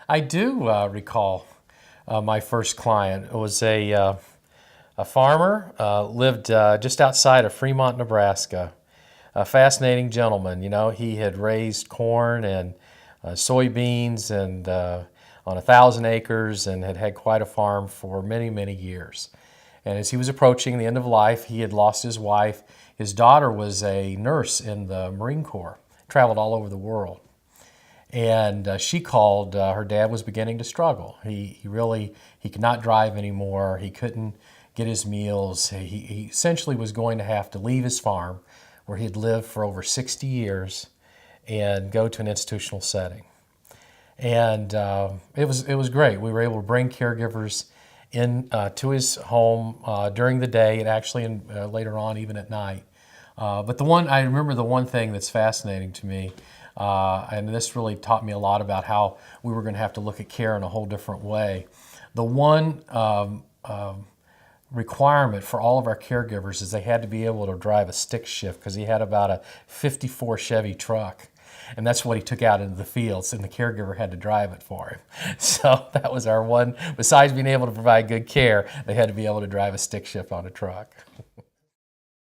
I do recall my first client. It was a farmer, lived just outside of Fremont, Nebraska. A fascinating gentleman. You know, he had raised corn and soybeans and on 1,000 acres and had had quite a farm for many, many years. And as he was approaching the end of life, he had lost his wife. His daughter was a nurse in the Marine Corps, traveled all over the world. And she called. Her dad was beginning to struggle. He could not drive anymore. He couldn't get his meals. He essentially was going to have to leave his farm, where he had lived for over 60 years, and go to an institutional setting. And it was great. We were able to bring caregivers in to his home during the day and actually later on even at night. But I remember the one thing that's fascinating to me, and this really taught me a lot about how we were going to have to look at care in a whole different way. The one requirement for all of our caregivers is they had to be able to drive a stick shift, because he had about a 54 Chevy truck. And that's what he took out into the fields, and the caregiver had to drive it for him. So that was our one, besides being able to provide good care, they had to be able to drive a stick shift on a truck.